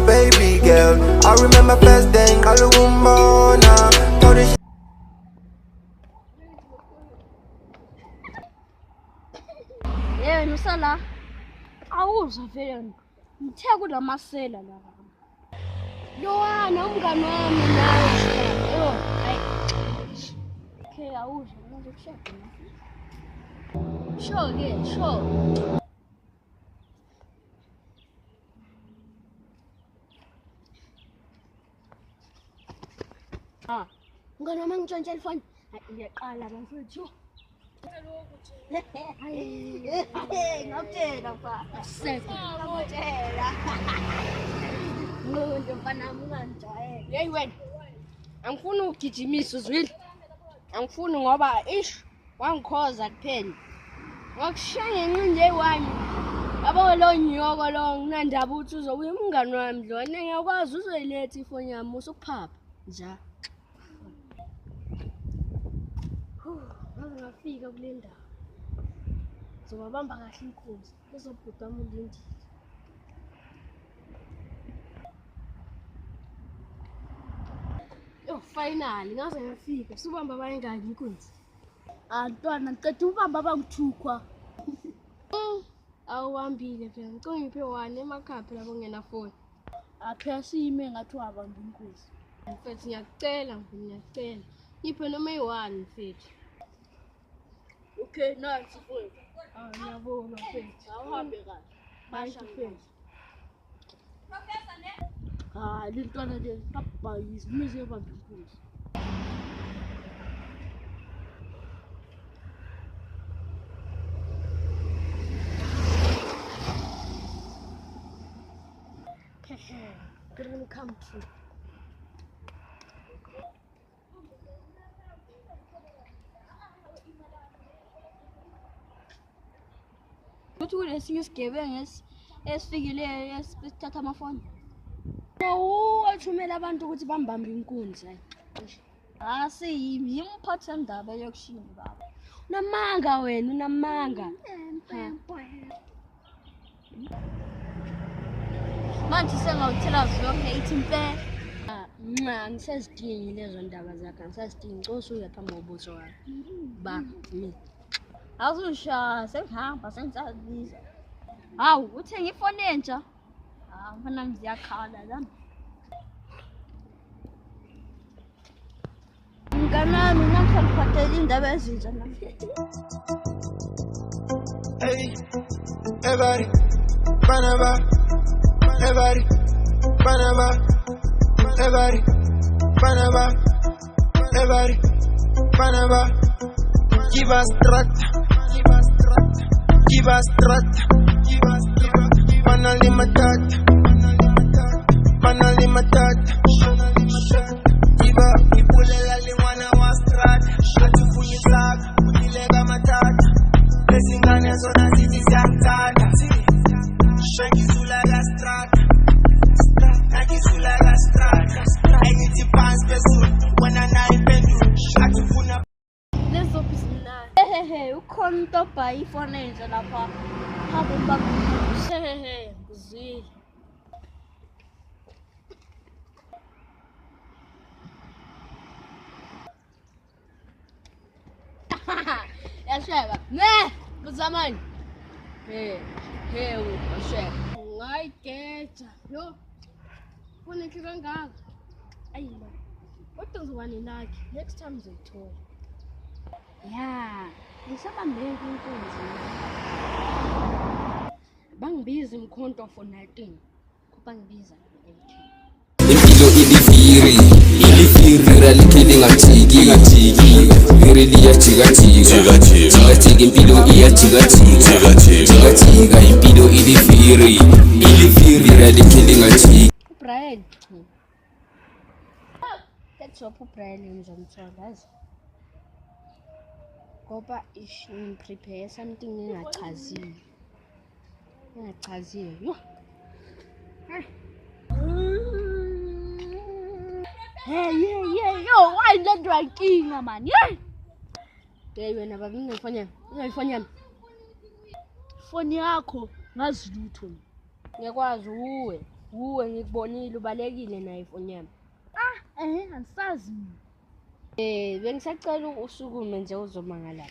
my baby girl. I remember first day in Kalumbona. Yeah, Nusala. I was a very good a masela. No, I'm gonna okay, I was another check. Sure, yeah, sure. I'm gonna mang John telephone. I love you. Ngakutshela mfa. Ngakutshela. Ngoba mfana munganjayela. Hey wena. Angifuni ukugijimisa uzwile. Angifuni ngoba wangikhoza kuphela. Ngakushaya ngenqindi eyi1. Yabo lo nyoko lo nginandaba ukuthi uzobuya umngani wami lo. Ngiyakwazi uzoyiletha ifoni yami usukuphapha nja. Ngafika kule ndawo. Zobabamba kahle inkunzi. Bezobhuda umlindi. Finally ngaze ngafika. Subamba bayingaki inkunzi. Ntwana ngicela ubamba abangithukwa. Awuhambile phela. Ngicela ngiphe 1 emakhaphe lapho ngena phone. Phela siyime ngathi wabamba inkunzi. Mfethu ngiyacela ngiyacela. Ngiphe noma yi1 mfethu. Okay, nice phone. Ngiyabona mfethu. Awuhambe kahle. Basha mfethu. Professor ne? Lintwana le papa izimize bamba inkunzi. Couldn't come true. What would I see you giving us? Esifikile esithatha amafoni. Wathumela abantu ukuthi bambambe inkunzi hayi. Asiyimi imphatha indaba yokushini baba. Unamanga wena unamanga. Manje sengawuthela zonke ithi mpe. Ngisazidingi lezo ndaba zakhe. Ngisazidingi ngcoso uyaphambi kobuso wakhe. Ba mina. Awuzusha sengihamba sengisazibiza. Hawu uthenga ifoni entsha. Mfana ngiyakhala la. Nganami namhlanje indaba ezintsha namhlanje. Hey, everybody, Panama, everybody, Panama, everybody, Panama, everybody, Panama. Give us strata, give us strata, finally matata, finally matata. Iba ipulela limwana wa strata, atufunye saka, unilega matata. Lesingane zona zizi ziyangithanda. Shangizulaga strata, nakizulaga strata. Engithi phansi phezulu, wena nayi impendulo. Atufuna Hey, ukhona untobha ifoni entsha lapha. Hamba umbamba. Ngizwile. Yasheba. Ne, kuzamani. Yasheba. Ngayigeta. Yo. Kunike kangaka. Ayilo. Kodwa ngizobani lakhe. Next time ngizothola. Yeah, ngisabambe inkunzi. Bangibiza imkhonto for 19. Kuba ngibiza 18. Ilifiri ralikele ngajiki Ireli ya jika impilo iya jika impilo ilifiri ralikele ngajiki Brian. That's what Brian ngizomthola. Ngoba prepare something engachaziwe. Yo. Hey, yo, why not drinking man? Yeah. Hey wena baba ngifanya phone yakho ngazilutho. Ngiyakwazi uwe. Uwe ngikubonile ubalekile naye ifoni yami. Angisazi. Bengisacela usukume nje uzomangala.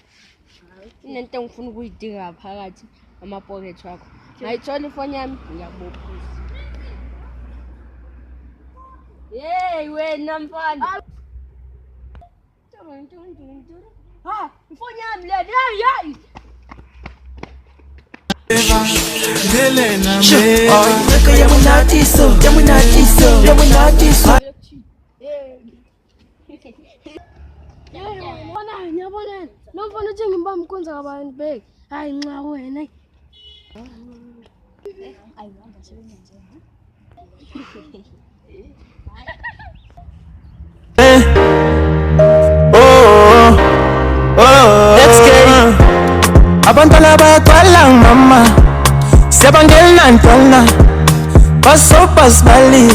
Inento engifuna ukuyidinga phakathi amapocket wakho. Ngayithola ifoni yami ngiyakubophisa. Hey wena mfana. Ha, ifoni yami le. Hey. Ngiyabona nomfana uthi ngimbamba ukwenza kabantu bek. Hayi nxa wena. Ayihamba sebenze nje. Let's get abantwana bayaqala mama sebangena ntwana basopa sibali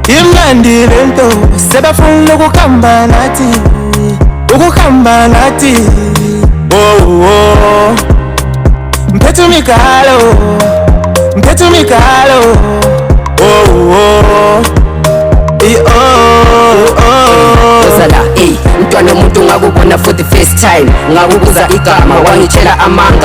imnandi lento sebafuna ukuhamba nathi oh mphethu mikalo oh Zala, mntwana umuntu ngakubona for the first time. Ngakubuza igama wangitshela amanga